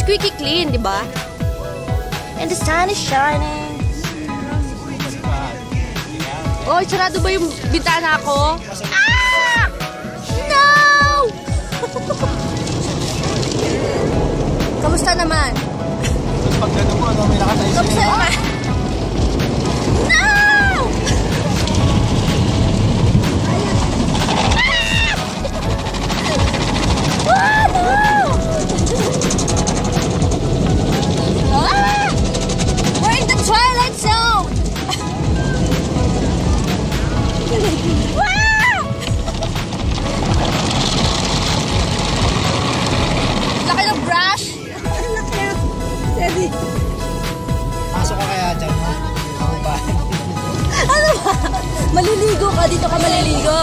squeaky clean, di ba? And the sun is shining. Oh, sarado ba yung bintana ko? Ah! No! Kamusta naman? Pag gano'n mo, may nakatayo sa'yo. Kamusta naman? No! Ah! No! Ah! We're in the twilight zone! Wow! Laki ng brush! Daddy. Pasok ka kaya dyan, ha? Ako ba? Ano ba? Maliligo ka. Dito ka maliligo.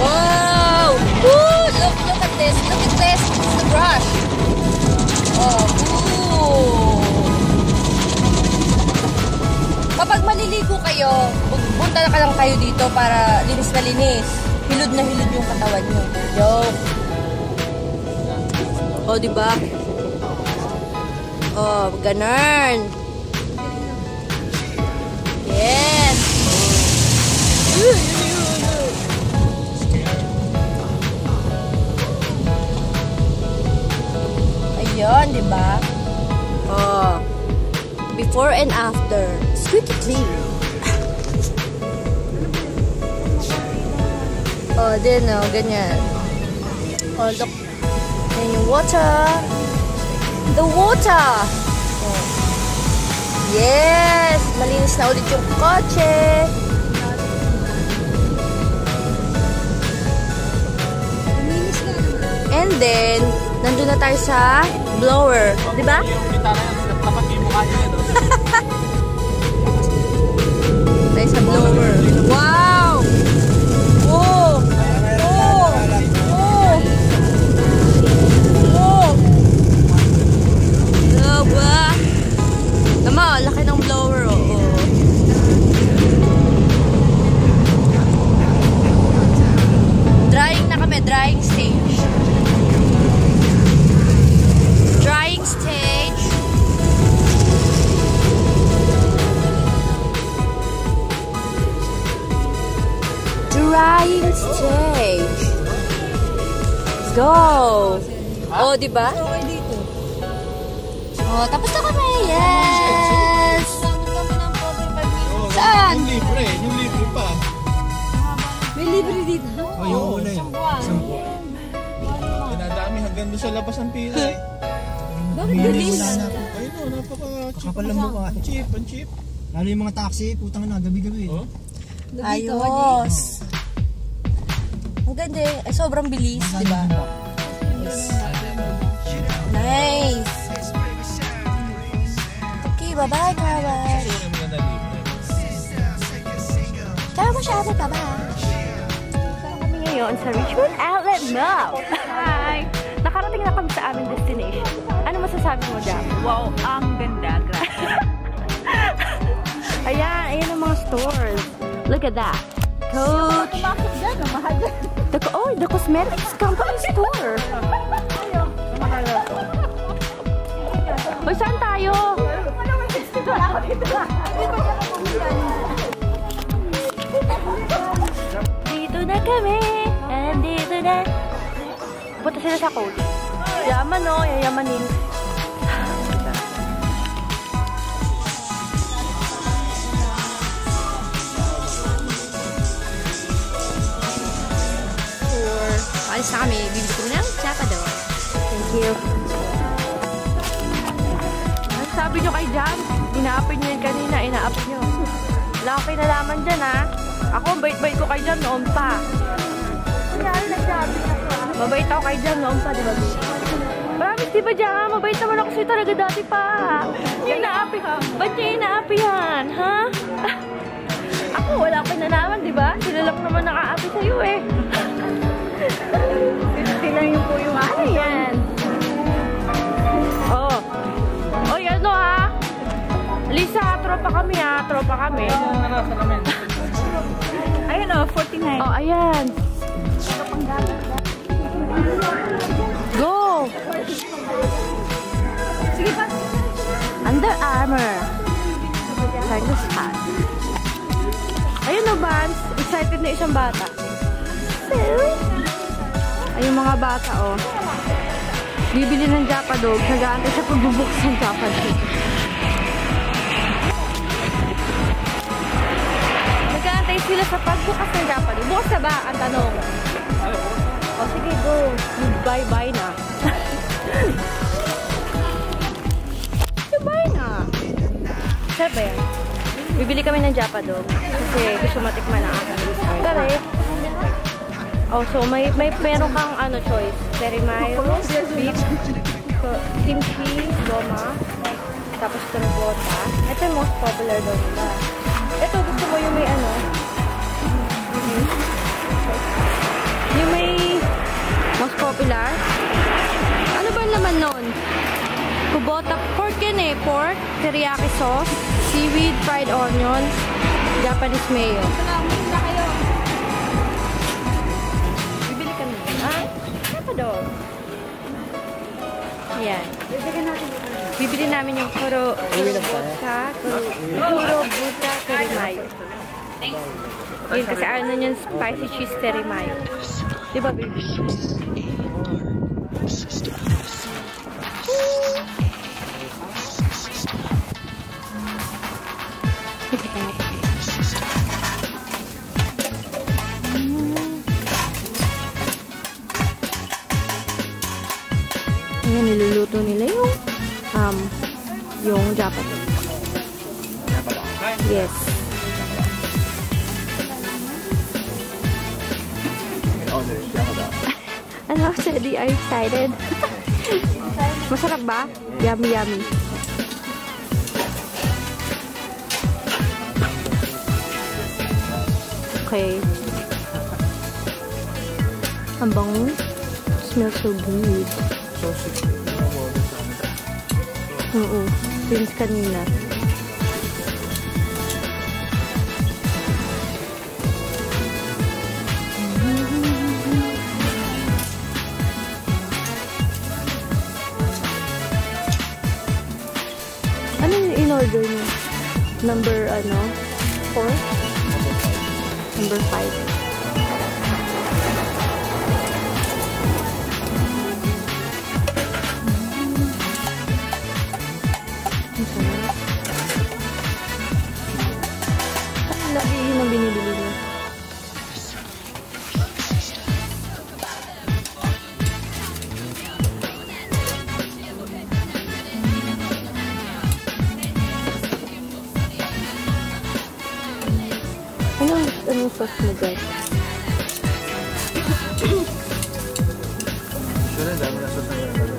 Wow! Woo! Look at this. Look at this. It's the brush. Oh, ooh. Kapag maliligo kayo, punta na ka lang kayo dito para linis na linis. Hilod na hilod yung katawan nyo. Joke. Oh, diba? Oh, ganun. Yes. Ayun, diba? Oh. Before and after. Squeaky clean. Oh, din, oh, ganyan. Oh, look. Yan yung water. The water. Oh. Yes! Malinis na ulit yung kotse. And then, nandun na tayo sa blower. Diba? Yung bitana yan, tapat yung mukha niya, no? Tayo sa blower. Wow! Oh! Oh! Oh! Oh! Diba? Tama, laki ng blower, oh. Drying na kami, drying stage. Drying stage. Drying stage. Let's go. Oh, diba? Okay dito. Oh, tapos na kami. Yes. Saan? Yung libre, yung libre pa. May libre dito. Oh, yung una yun. Isang buwan. Dinadami hanggang doon sa labas ang pila eh. Bakit bilis? Ayun o, napaka-cheap. Ang cheap, ang cheap. Lalo yung mga taxi, putang na, gabi-gabi. Oh? Ayos. Ang ganda eh. Ay, sobrang bilis, diba? Nice. Okay, bye-bye, Kawan. Kasi yung mga libre. Kaya mo siya, bye-bye. Kami ngayon sa Richmond Outlet Mall. Hi! Nakarating na kami sa aming destination. Ano masasabi mo dyan? Wow, ang ganda. Ayan, ayan ang mga stores. Look at that. Coach. The cosmetics company store. Hoy, saan tayo? Dito na kami. Andito na. Punta sila sa Coach. Yaman o, yayamanin. Alis na kami. Bibili ko ng chapador. Thank you. Ano sabi nyo kay Jam? Inaapoy nyo yun kanina. Inaapoy nyo. Wala akong kinalaman dyan, ha? Ako, bait-bait ko kay Jam noon pa. Kunyari, nagsabi na ko, ha? Mabait ako kay Jam noon pa, di ba? Promise, di ba, Jam? Mabait naman ako sa'yo talaga dati pa. Inaapoy ka. Ba't niya inaapihan, ha? Ako, wala akong kinalaman, di ba? Sila lang naman nakaapi sa'yo, eh. 50 lang yung po yung ano yan. Oh. Oy, ano ha? Lisa, tropa kami ha. Tropa kami. Ayun oh, 49. Oh, ayan. Sige pa. Under Armour. Tiger's hat. Ayun o, Vans. Excited na isang bata. Ayun mga bata, oh. Bibili ng Japa Dog. Nag-aantay siya pagbubuksan ng Japa Dog. Nag-aantay sila sa pagbukas ng Japa Dog. Bukas na ba? Ang tanong. O, sige, go. Bye-bye na. Bye na. Sabi, bibili kami ng Japa Dog. Kasi gusto matikman na ako. Tara eh. Oh, so meron kang ano choice. Very mild, beef, kimchi, goma, tapos tumbota. Ito yung most popular daw nila. Ito, gusto mo yung may ano? Yung may most popular? Ano ba naman nun? Kubota, pork yun eh. Pork, teriyaki sauce, seaweed, fried onions, Japanese mayo. Bibili kami. Ah, Japa Dog. Ayan. Bibili namin yung kuro buta terimayo. Yun, kasi ano yun, spicy cheese terimayo. Diba, baby? Ayan, niluluto nila yung Japa Dog. Yes. Ano, Shelly? Are you excited? Masarap ba? Yummy, yummy. Okay. Ang bango. Smells so good. Oo. Since kanina. Ano yung in-order niyo? Number, 4? Number 5. Lagi yun ang binibili niya. Anong sauce mo guys? Sure, dami na sauce na yun.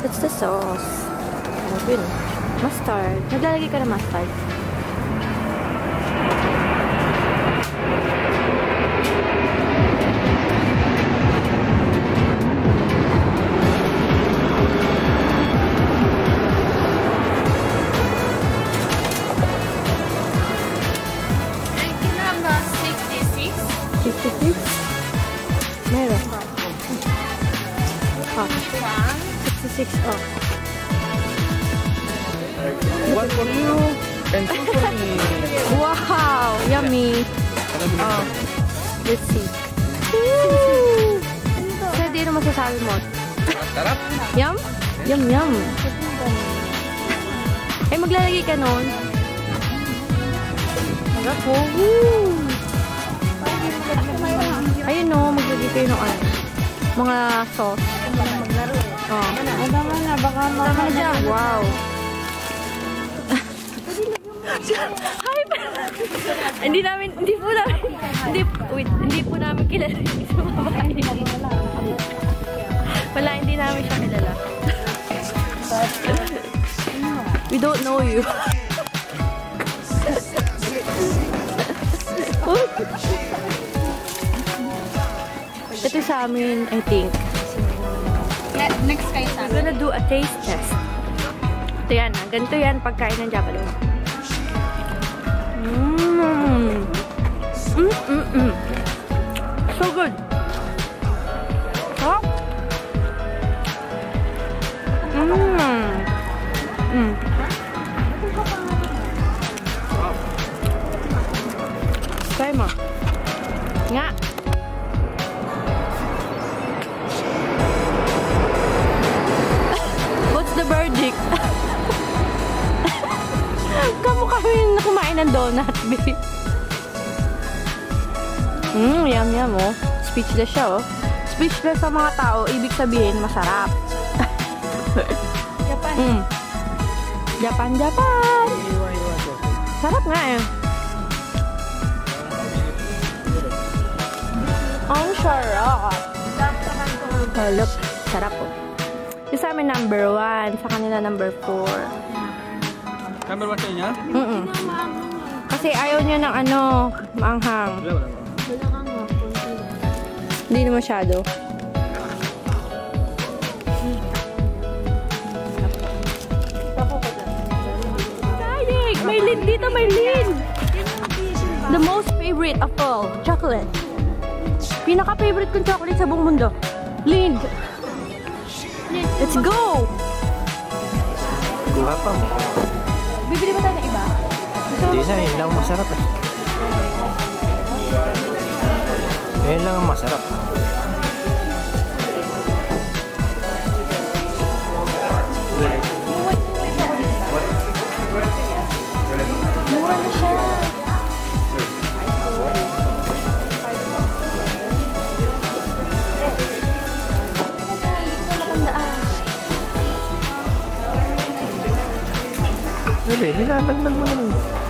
That's the sauce. Yun. Mustard. Naglalagay ka na mustard. Number 66. 56? Meron. Oh. 66 off. One for you and two for me. Wow! Yummy! Oh. Let's see. Woo! Sir, di ano masasabi mo? Sarap. Yum? Yum, yum. Eh, maglalagay ka nun. Sarap po. Woo! Ayun o, maglagay kayo ng ano. Mga sauce. Oh. Tama na, baka Tama na dyan. Wow. Hi! Hindi po namin kilala yung isang babae. Wala, hindi namin siya kilala. We don't know you. Ito sa amin, I think. Next kayo sa We're gonna do a taste test. Ito yan, ganito yan pagkain ng Jabalong. So good. Huh? Try mo. Nga. What's the verdict? Kamukha yung kumain ng donut, babe. Yum yum, oh. Speechless siya, oh. Speechless sa mga tao, ibig sabihin, masarap. Japan. Japan. Sarap nga, eh. Ang sarap. Oh, look. Sarap, oh. Yung sa amin number 1, sa kanila number 4. Number 1 sa inyo? Kasi ayaw niya ng ano, maanghang. Hindi na masyado. Sayik! May lid dito, may lid! The most favorite of all, chocolate. Pinaka-favorite kong chocolate sa buong mundo. Lind! Let's go! Kuha pa mo. Bibili ba tayo ng iba? Hindi na, yun lang masarap eh. Yun lang ang masarap. Mura na siya. Baby, nilalagnag mo naman.